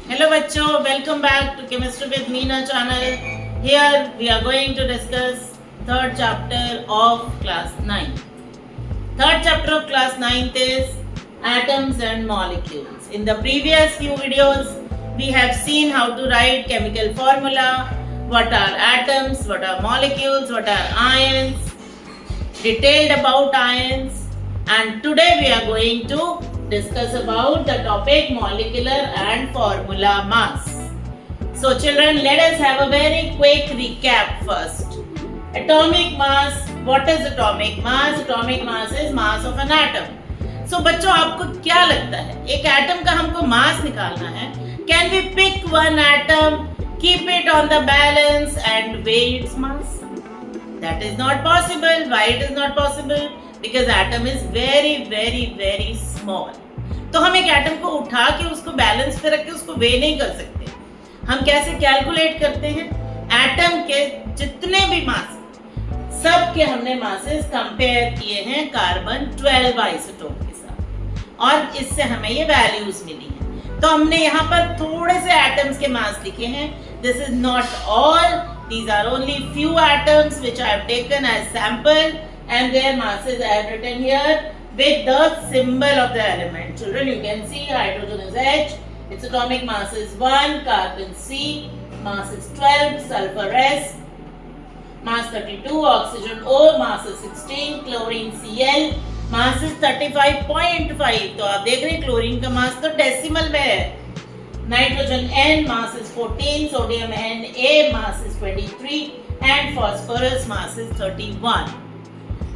Hello bachcho, welcome back to Chemistry with Meena channel. Here we are going to discuss third chapter of class 9. Third chapter of class 9 is atoms and molecules. In the previous few videos, we have seen how to write chemical formula, what are atoms, what are molecules, what are ions, detailed about ions, and today we are going to discuss about the topic molecular and formula mass. So children, let us have a very quick recap first. Atomic mass, what is atomic mass? Atomic mass is mass of an atom. So बच्चों आपको क्या लगता है एक atom का हमको मास निकालना है. Can we pick one atom, keep it on the balance and weigh its mass? That is not possible. Why it is not possible? Because atom is very small. तो हम एक एटम को उठा के उसको बैलेंस पे रख के उसको वे नहीं कर सकते. हम कैसे कैलकुलेट करते हैं? एटम के जितने भी मास सब के हमने मासेस कंपेयर किए हैं कार्बन 12 आइसोटोप के साथ और इससे हमें ये वैल्यूज मिली हैं. तो हमने यहाँ पर थोड़े से एटम्स के मास लिखे हैं. This is not all. These are only few atoms which I have taken as sample and their masses I have written here with the symbol of the element. Children, you can see hydrogen is H, its atomic mass is 1, carbon C, mass is 12, sulfur S, mass 32, oxygen O, mass is 16, chlorine Cl, mass is 35.5. तो आप देख रहे हैं chlorine का मास तो decimal में है. Nitrogen N, mass is 14, sodium Na, mass is 23 and phosphorus mass is 31.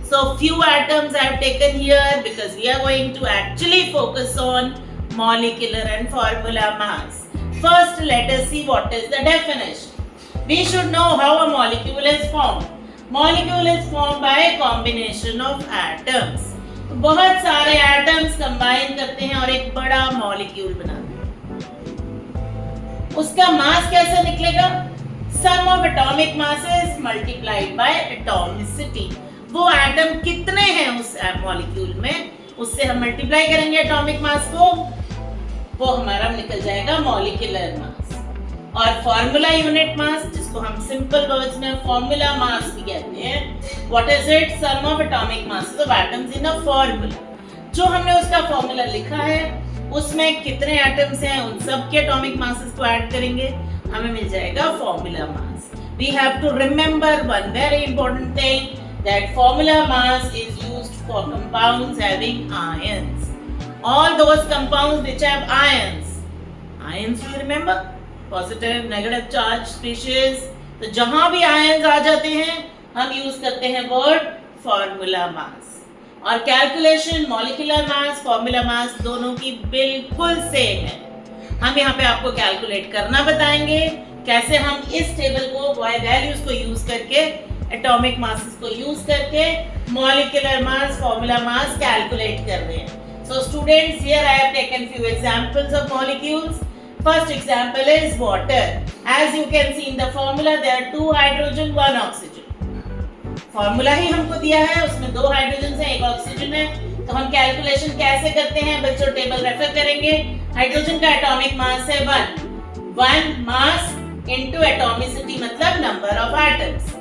So few atoms I have taken here because we are going to actually focus on molecular and formula mass. First let us see what is the definition. We should know how a molecule is formed. Molecule is formed by a combination of atoms. बहुत सारे atoms combine करते हैं और एक बड़ा molecule बनाते हैं. उसका मास कैसे निकलेगा? Sum of atomic masses multiplied by atomicity. वो एटम कितने हैं उस मॉलिक्यूल में उससे हम मल्टीप्लाई करेंगे एटॉमिक मास को, वो हमारा निकल जाएगा मॉलिक्यूलर मास. और फॉर्मूला यूनिट मास जिसको हम सिंपल वर्ड्स में फॉर्मूला मास भी कहते हैं. What is it? Sum of atomic masses of atoms in a formula. जो हमने उसका फॉर्मूला लिखा है उसमें कितने एटम्स हैं उन सब के एटॉमिक मासेस को ऐड करेंगे हमें मिल जाएगा formula mass. We have to remember one very important thing that formula mass is used for compounds having ions. All those compounds which have ions, ions you remember, positive negative charge species. तो जहां भी ions आ जाते हैं हम use करते हैं word formula mass. और calculation molecular mass formula mass दोनों की बिल्कुल सेम है. हम यहाँ पे आपको कैलकुलेट करना बताएंगे कैसे हम इस टेबल को वैल्यूज को यूज करके एटॉमिक मासेस को यूज करके molecular mass formula mass calculate कर रहे हैं. So students, here I have taken few examples of molecules. First example is water. As you can see in the formula there are 2 hydrogen 1 oxygen. Formula ही हमको दिया है उसमें 2 hydrogen है 1 oxygen है. तो हम कैलकुलेशन कैसे करते हैं बच्चों? टेबल रेफर करेंगे. हाइड्रोजन का एटॉमिक मास है 1 मास इनटू एटॉमिसिटी मतलब नंबर ऑफ एटम्स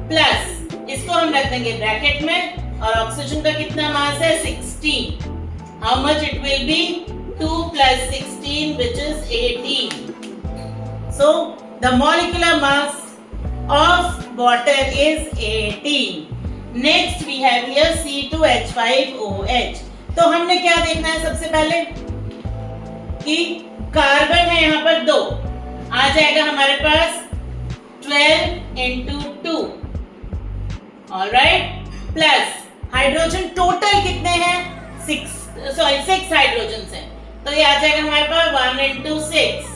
प्लस इसको हम रख देंगे ब्रैकेट में. और ऑक्सीजन का कितना मास है? 16. How much it will be? 2 plus 16 which is 18. So the molecular mass of water is 18. Next we have here C2H5OH. तो हमने क्या देखना है सबसे पहले कि कार्बन है यहाँ पर 2 आ जाएगा हमारे पास 12 into 2. Alright. Plus hydrogen total कितने हैं? 6 हाइड्रोजन हैं तो ये आ जाएगा हमारे पास 1 into 6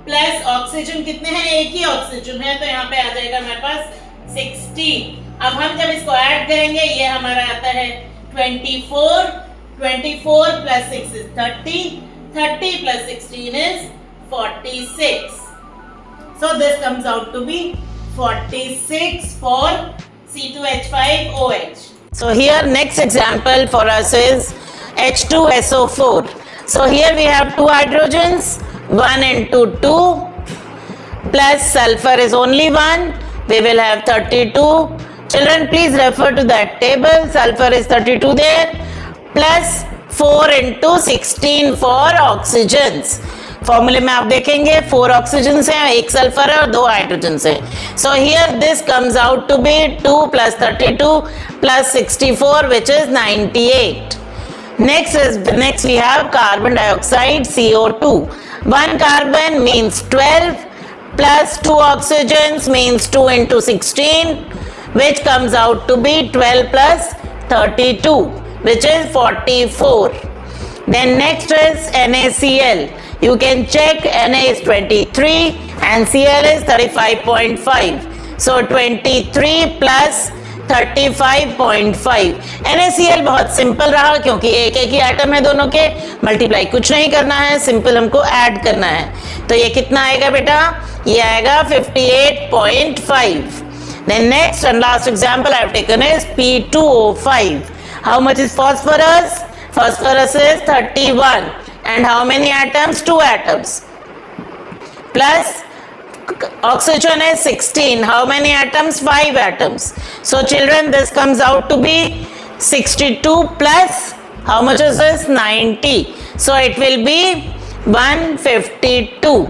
प्लस ऑक्सीजन कितने हैं? एक ही ऑक्सीजन है तो यहाँ पे आ जाएगा हमारे पास 16. अब हम जब इसको ऐड करेंगे ये हमारा आता है 24 plus 6 is 30 plus 16 is 46. So this comes out to be 46 for C2H5OH. So here next example for us is H2SO4. So here we have 2 hydrogens 1 into 2 plus sulfur is only 1. We will have 32. Children, please refer to that table. Sulfur is 32 there. Plus 4 into 16 for oxygens. फॉर्मूले में आप देखेंगे 4 oxygen हैं, 1 sulphur है और 2 hydrogen है. So here this comes out to be 2 plus 32 plus 64 which is 98. Next we have carbon dioxide, CO2. 1 carbon means 12 plus 2 oxygens means 2 into 16 which comes out to be 12 plus 32 which is 44. Then next is NaCl. You can check Na is 23 and Cl is 35.5. So 23 plus 35.5. NaCl बहुत simple रहा क्योंकि एक ही atom है दोनों के, multiply कुछ नहीं करना है, सिंपल हमको ऐड करना है. तो ये कितना आएगा बेटा? ये आएगा 58.5. Then next and last example I have taken is P2O5. How much is phosphorus? Phosphorus is 31. And how many atoms? 2 atoms. Plus oxygen is 16. How many atoms? 5 atoms. So children, this comes out to be 62 plus how much is this? 90. So it will be 152.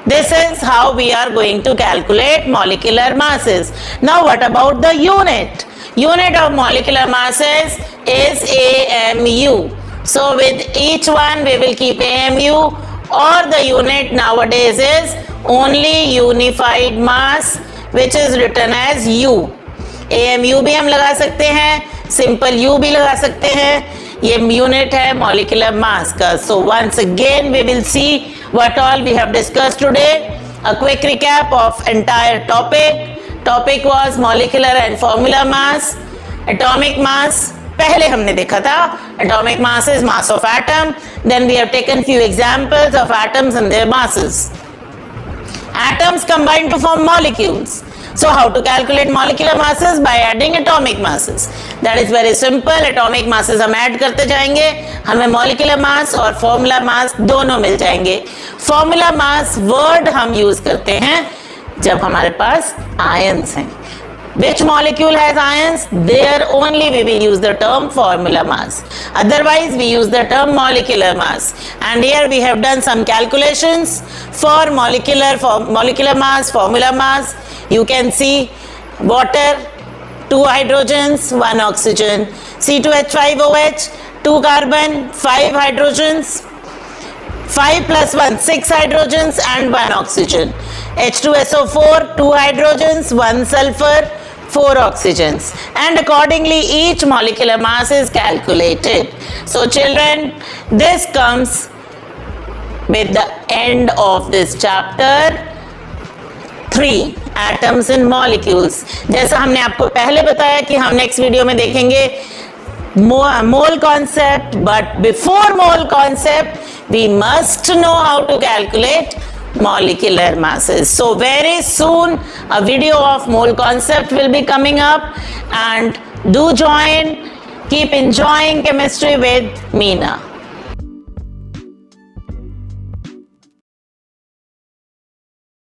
This is how we are going to calculate molecular masses. Now what about the unit? Unit of molecular masses is AMU. So with each one we will keep AMU, or the unit nowadays is only unified mass which is written as U. AMU भी हम लगा सकते हैं, simple U भी लगा सकते हैं. ये unit है molecular mass का. So once again we will see what all we have discussed today. A quick recap of entire topic. Topic was molecular and formula mass. Atomic mass पहले हमने देखा था. Atomic mass is mass of atom. Then we have taken few examples of atoms and their masses. Atoms combine to form molecules. So how to calculate molecular masses? By adding atomic masses. That is very simple. Atomic masses हम add करते जाएंगे, हमें molecular mass और formula mass दोनों मिल जाएंगे. Formula mass word हम use करते हैं जब हमारे पास ions हैं. Which molecule has ions? There only we will use the term formula mass. Otherwise we use the term molecular mass. And here we have done some calculations for molecular mass, formula mass. You can see water, 2 hydrogens, 1 oxygen. C2H5OH, 2 carbon, 5 hydrogens. 5 plus 1, 6 hydrogens and 1 oxygen. H2SO4, 2 hydrogens, 1 sulfur, 4 oxygens, and accordingly each molecular mass is calculated. So children, this comes with the end of this chapter 3, atoms and molecules. जैसा हमने आपको पहले बताया कि हम next video में देखेंगे mole concept, but before mole concept we must know how to calculate molecular masses. So very soon a video of mole concept will be coming up, and do join, keep enjoying chemistry with Meena.